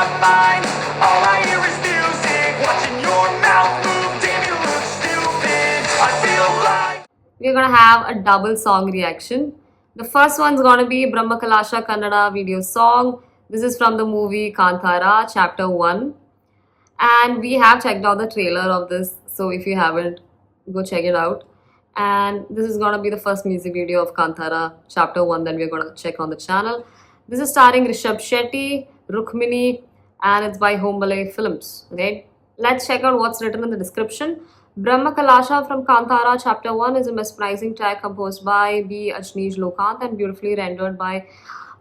my mind. All I hear is music, watching your mouth move. Damn, you look stupid. I feel like we're gonna have a double song reaction. The first one's gonna be Brahma Kalasha Kannada video song. This is from the movie Kantara, Chapter 1. And we have checked out the trailer of this, so if you haven't, go check it out. And this is gonna be the first music video of Kantara, Chapter 1, that we're gonna check on the channel. This is starring Rishabh Shetty, Rukmini, and it's by Hombale Films. Okay, let's check out what's written in the description. Brahma Kalasha from Kantara Chapter 1 is a mesmerizing track composed by B. Ajneesh Lokant and beautifully rendered by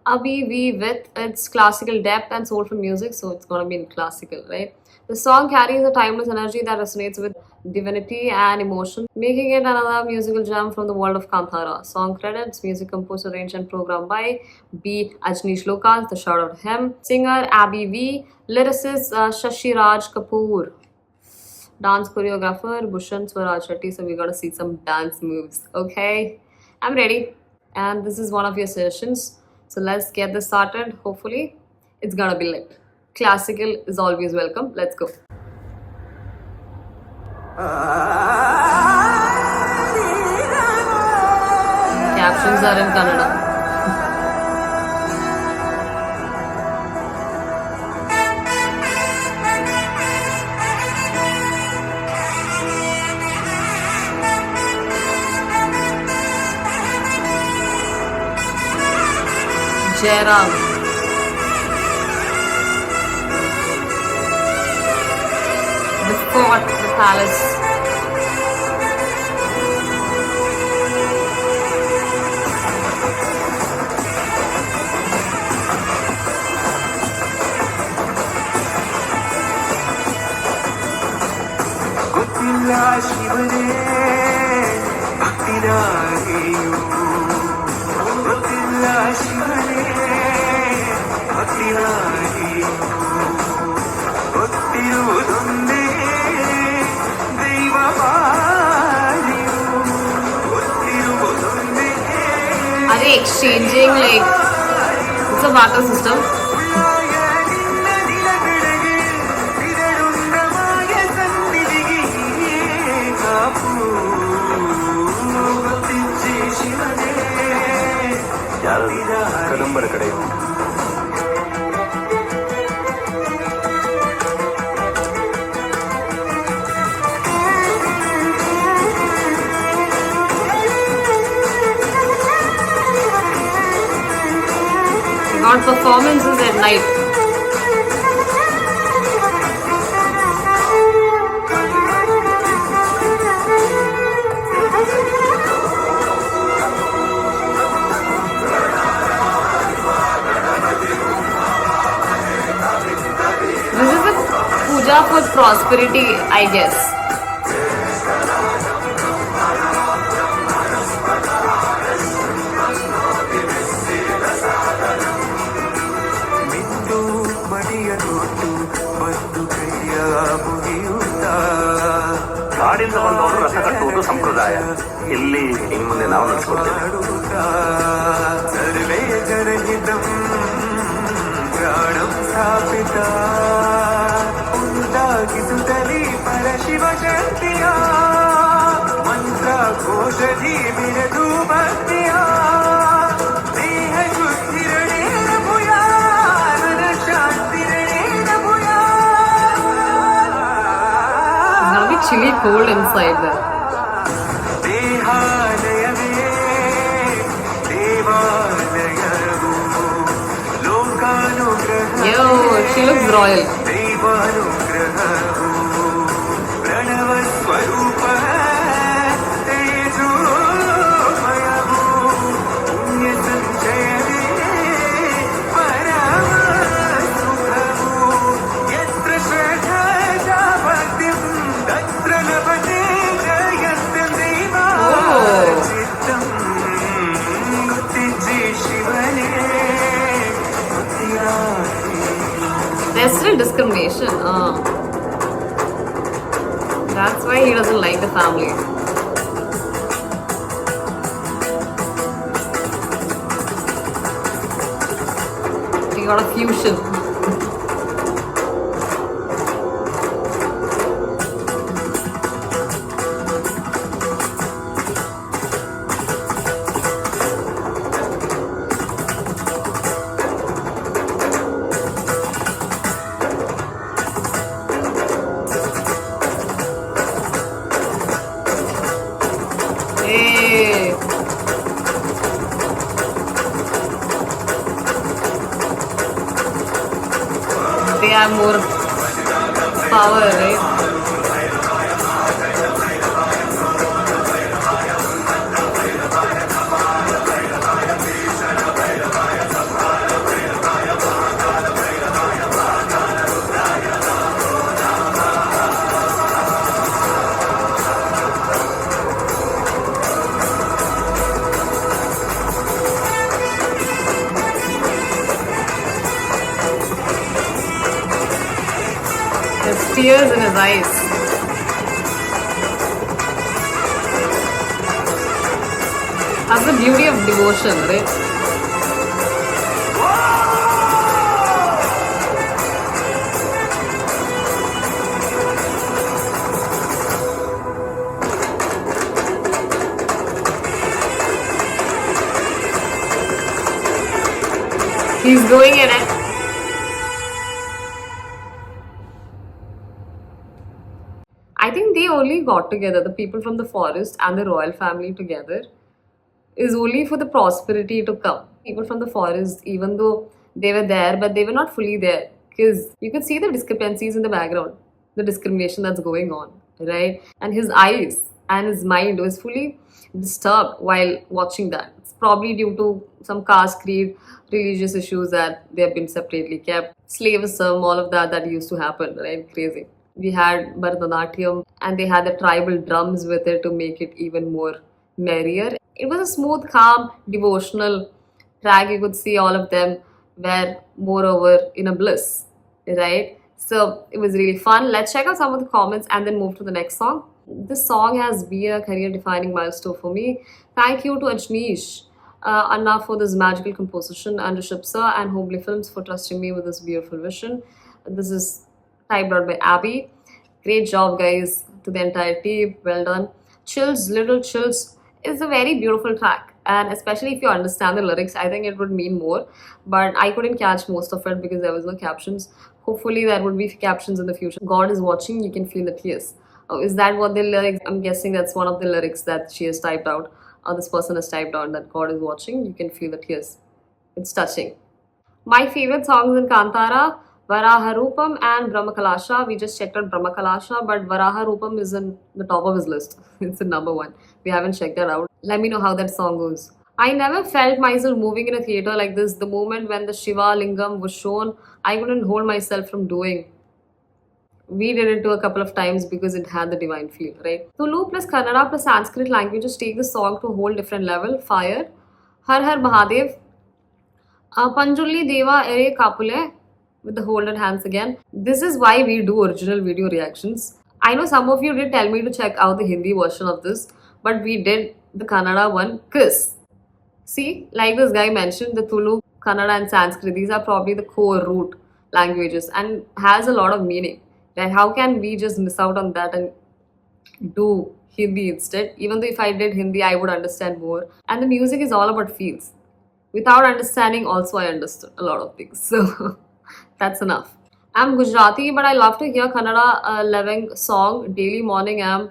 Abhi V with its classical depth and soulful music, so it's gonna be in classical, right? The song carries a timeless energy that resonates with divinity and emotion, making it another musical gem from the world of Kantara. Song credits, music composed, arranged, and programmed by B. Ajneesh Lokant, the shout out to him. Singer Abhi V, lyricist Shashi Raj Kapoor, dance choreographer Bhushan Swaraj Shetty. So we gotta see some dance moves. Okay, I'm ready, and this is one of your sessions. So let's get this started. Hopefully, it's gonna be lit. Classical is always welcome. Let's go. Captions are in Kannada. Jairam. The fort, the palace. ಗೊತ್ತಿಲ್ಲ ಶಿವನೇ ಭಕ್ತಿನಾಗಿಯೂ ಗೊತ್ತಿಲ್ಲ ಶಿವನೇ ಭಕ್ತಿನಾಗಿಯೂ ಗೊತ್ತಿರುವುದೊಂದೇ ದೈವ ಬಾರಿಯೂ ಗೊತ್ತಿರುವುದೊಂದೇ Are they exchanging like it's a barter system? ಕದಂಬರ ಕಡೆ Got performances at night. This is a puja for prosperity, I guess. ಮಿಂದು ಮಡಿಯ ತೊಟ್ಟು ಬಂದು ಕೈಯ ಮುಗಿಯುತ್ತ ಕಾಡಿಂದ ಬಂದವರು ರಥ ಕಟ್ಟುವುದು ಸಂಪ್ರದಾಯ. ಇಲ್ಲಿ ಇನ್ನು ಮುಂದೆ ನಾವು ನಡೆಸ್ಕೊಡ್ತೇವೆ. ಸರ್ವೇ ಜನಹಿತಂ ಪ್ರಾಣಂ ಸ್ಥಾಪಿತ ಉಂಟಾಗಿಸುತ್ತಲೇ ಪರಶಿವ ಶಕ್ತಿಯ ಮಂತ್ರ ಘೋಷಧಿ ಬಿರದು ಭಕ್ತಿಯ ದೇಹ ಶುದ್ಧಿರಣೇನ ಭೂಯಾ ಮನ ಶಾಂತಿರಣೇನ ಭೂಯಾ. It's gonna be chilly cold inside there. ದೇಹಾಲಯವೇ ದೇವಾಲಯವು ಲೋಕಾನುಗ್ರಹ Yo, she looks royal. ದೈವಾನುಗ್ರಹವು ಪ್ರಣವ ಸ್ವರೂಪ ತೇಜೋಮಯವು ಪುಣ್ಯ ಸಂಚಯವೇ ಪರಮ ಸುಖವು ಯತ್ರ ಶ್ರದ್ಧಾ ಭಕ್ತಿಂ ತತ್ರ ಲಭತೆ ಜಯಂತಂ ದೈವಾರ್ಚಿತಂ. ಗೊತ್ತಿಜ್ಜಿ ಶಿವನೇ ಗೊತ್ತಿರಾಗಿ There's still discrimination. That's why he doesn't like the family. He got a fusion. have more power, right? There's tears in his eyes. That's the beauty of devotion, right? He's going in it. I think they only got together, the people from the forest and the royal family together, is only for the prosperity to come. People from the forest, even though they were there, but they were not fully there because you could see the discrepancies in the background, the discrimination that's going on, right? And his eyes and his mind was fully disturbed while watching that. It's probably due to some caste creed, religious issues that they have been separately kept, slavism, all of that used to happen, right? Crazy. We had Bharatanatyam and they had the tribal drums with it to make it even more merrier. It was a smooth, calm, devotional track. You could see all of them were moreover in a bliss, right? So it was really fun. Let's check out some of the comments and then move to the next song. This song has been a career defining milestone for me. Thank you to Ajneesh Anna for this magical composition and Rishabh Sir and Homely Films for trusting me with this beautiful vision. This is typed out by Abby. Great job, guys, to the entire team. Well done. Chills, Little Chills is a very beautiful track, and especially if you understand the lyrics, I think it would mean more. But I couldn't catch most of it because there was no captions. Hopefully, there would be captions in the future. God is watching, you can feel the tears. Oh, is that what the lyrics? I'm guessing that's one of the lyrics that she has typed out, or this person has typed out, that God is watching, you can feel the tears. It's touching. My favorite songs in Kantara, Varaharupam and Brahmakalasha. We just checked out Brahmakalasha, but Varaharupam is in the top of his list. It's in number one. We haven't checked that out. Let me know how that song goes. I never felt myself moving in a theater like this. The moment when the Shiva Lingam was shown, I couldn't hold myself from doing. We did it to a couple of times because it had the divine feel, right? Tulu plus Kannada plus Sanskrit languages take the song to a whole different level. Fire. Har Har Mahadev. Panjuli Deva Ere Kapule with the holded hands again. This is why we do original video reactions. I know some of you did tell me to check out the Hindi version of this, but we did the Kannada one because, see, like this guy mentioned, the Tulu, Kannada and Sanskrit, these are probably the core root languages and has a lot of meaning. Right? How can we just miss out on that and do Hindi instead? Even though if I did Hindi, I would understand more. And the music is all about feels. Without understanding, also I understood a lot of things. So that's enough. I'm Gujarati, but I love to hear Kannada Leveng song. Daily morning I'm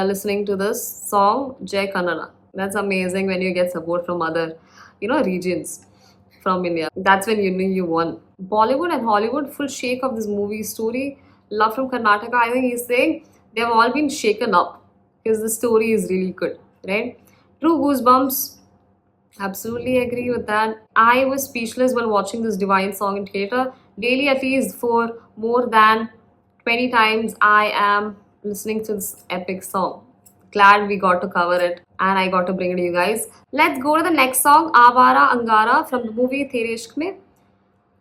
listening to this song, Jai Kannada. That's amazing when you get support from other, regions from India. That's when you know you won. Bollywood and Hollywood, full shake of this movie story. Love from Karnataka. I think he's saying they've all been shaken up because the story is really good, right? True goosebumps. Absolutely agree with that. I was speechless while watching this divine song in theater. Daily, at least for more than 20 times, I am listening to this epic song. Glad we got to cover it and I got to bring it to you guys. Let's go to the next song, Avara Angara from the movie Tere Ishq Mein.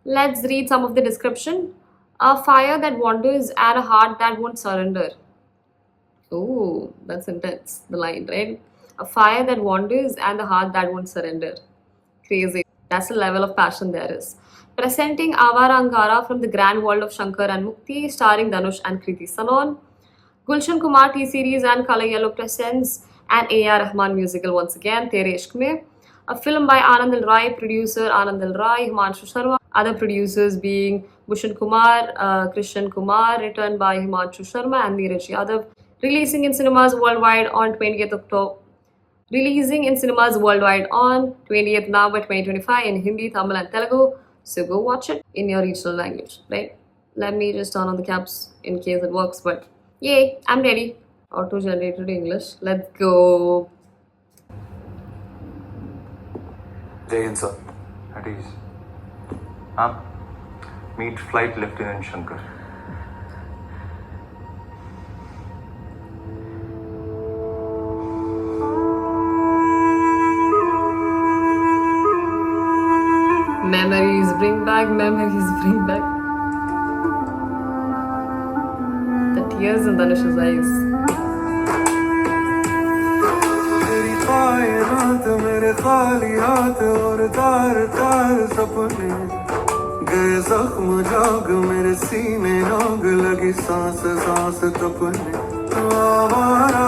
Let's read some of the description. A fire that wanders and a heart that won't surrender. Oh, that's intense, the line, right? A fire that wanders and a heart that won't surrender. Crazy. That's the level of passion there is. Presenting Avara Angara from the grand world of Shankar and Mukti, starring Dhanush and Kriti Sanon. Gulshan Kumar T-Series and Color Yellow presents an A.R. Rahman musical once again, Tere Ishq Mein. A film by Anand Rai, producer Anand Rai, Himanshu Sharma. Other producers being Bhushan Kumar, Krishan Kumar, written by Himanshu Sharma and Neeraj Yadav. Releasing in cinemas worldwide on 20th October. Releasing in cinemas worldwide on 20th November 2025 in Hindi, Tamil and Telugu. So go watch it in your regional language, right? Let me just turn on the caps in case it works, but yay, I'm ready. Auto-generated English. Let's go. जय Hind sir. At ease. हाँ. Meet Flight Lieutenant Shankar. Memories bring back, memories bring back. The tears in Dhanush's eyes. तेरी कायनात मेरे खाली हाथ और तार तार सपने गए जख्म जाग मेरे सीने आग लगी सांस सांस तपने आवारा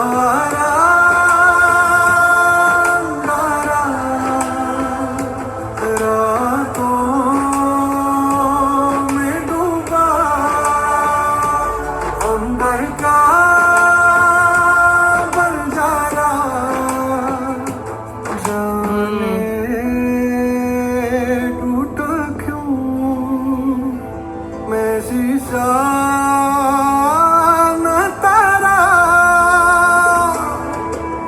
आवारा नारा रातों में डूबा अंबर का बंजारा जाने टूटा क्यों मैं शीशा न तारा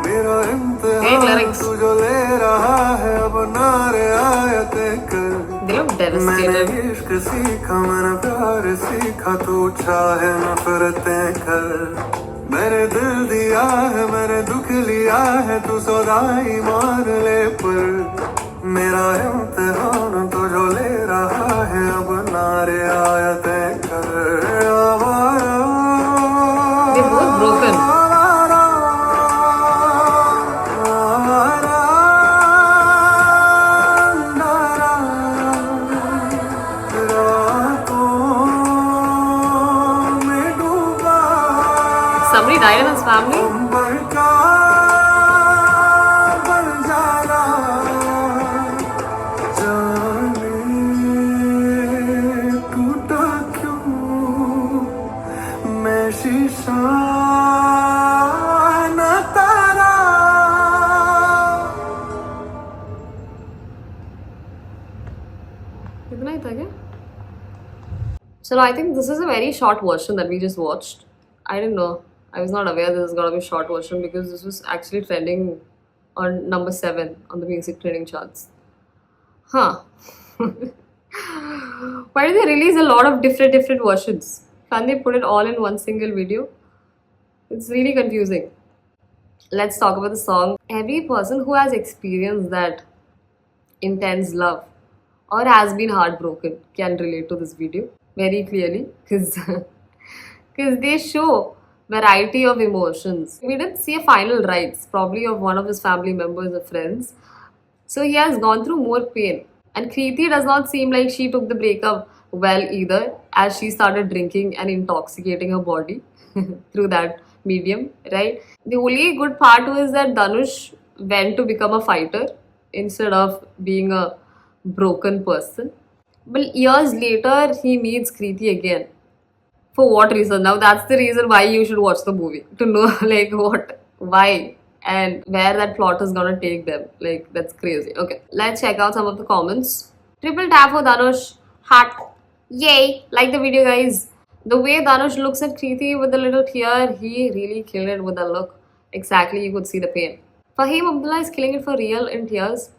मेरा Great इम्तिहान lyrics. तू जो ले रहा है अब नारे आयते कर They look मैंने devastated. इश्क सीखा मैंने प्यार सीखा तू चाहे नफरतें कर मैंने दिल दिया है मैंने दुख लिया है तू सौदाई मान ले पर मेरा इम्तिहान तो जो ले रहा है अब नारे आयतें कर आवारा They're both broken. आवारा आवारा नारा रातों में डूबा Somebody died in his family? अंबर का बंजारा जाने टूटा क्यों मैं शीशा न तारा इतना ही था क्या? So I think this is a very short version that we just watched. I didn't know. I was not aware this is gonna be a short version because this was actually trending on number 7 on the music trending charts. Huh. Why do they release a lot of different versions? Can't they put it all in one single video? It's really confusing. Let's talk about the song. Every person who has experienced that intense love or has been heartbroken can relate to this video very clearly because they show variety of emotions. We didn't see a final rites, probably of one of his family members or friends. So he has gone through more pain. And Kriti does not seem like she took the breakup well either, as she started drinking and intoxicating her body through that medium, right? The only good part was that Dhanush went to become a fighter instead of being a broken person. But years later, he meets Kriti again. For what reason? Now that's the reason why you should watch the movie. To know like what, why, and where that plot is gonna take them. Like that's crazy. Okay, let's check out some of the comments. Triple tap for Dhanush. Heart. Yay! Like the video, guys. The way Dhanush looks at Kriti with a little tear, he really killed it with a look. Exactly, you could see the pain. Fahim Abdullah is killing it for real in tears.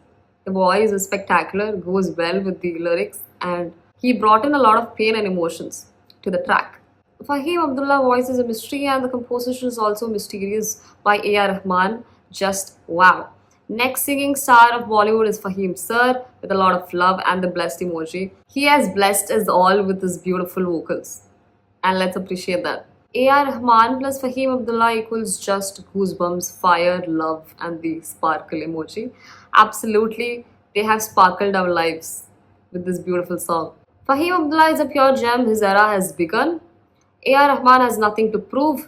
The voice is spectacular, goes well with the lyrics, and he brought in a lot of pain and emotions to the track. Fahim Abdullah voice is a mystery, and the composition is also mysterious by A.R. Rahman. Just wow. Next singing star of Bollywood is Fahim Sir with a lot of love and the blessed emoji. He has blessed us all with his beautiful vocals. And let's appreciate that. A.R. Rahman plus Fahim Abdullah equals just goosebumps, fire, love, and the sparkle emoji. Absolutely, they have sparkled our lives with this beautiful song. Fahim Abdullah is a pure gem, his era has begun. A.R. Rahman has nothing to prove.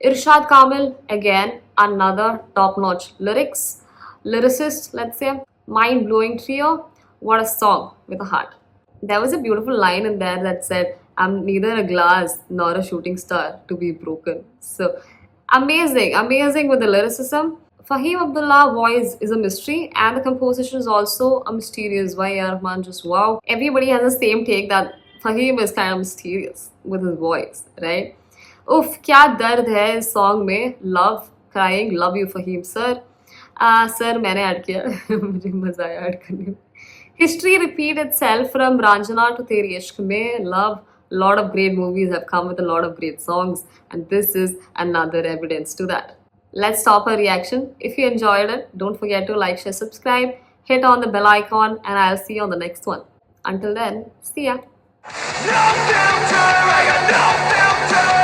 Irshad Kamil, again, another top-notch lyricist, let's say. Mind-blowing trio. What a song with a heart. There was a beautiful line in there that said, I'm neither a glass nor a shooting star to be broken. So, amazing with the lyricism. Fahim Abdullah voice is a mystery and the composition is also a mysterious. Why A.R. Rahman just wow. Everybody has the same take that Fahim is kind of mysterious with his voice, right? उफ क्या दर्द है इस song में. Love crying love you Faheem sir. Sir मैंने add किया मुझे मजा आया ऐड करने में. History repeat itself from Ranjana to तेरी इश्क में. Love. Lot of great movies have come with a lot of great songs, and this is another evidence to that. Let's stop our reaction. If you enjoyed it, don't forget to like, share, subscribe, hit on the bell icon, and I'll see you on the next one. Until then, see ya. No filter, I got no filter.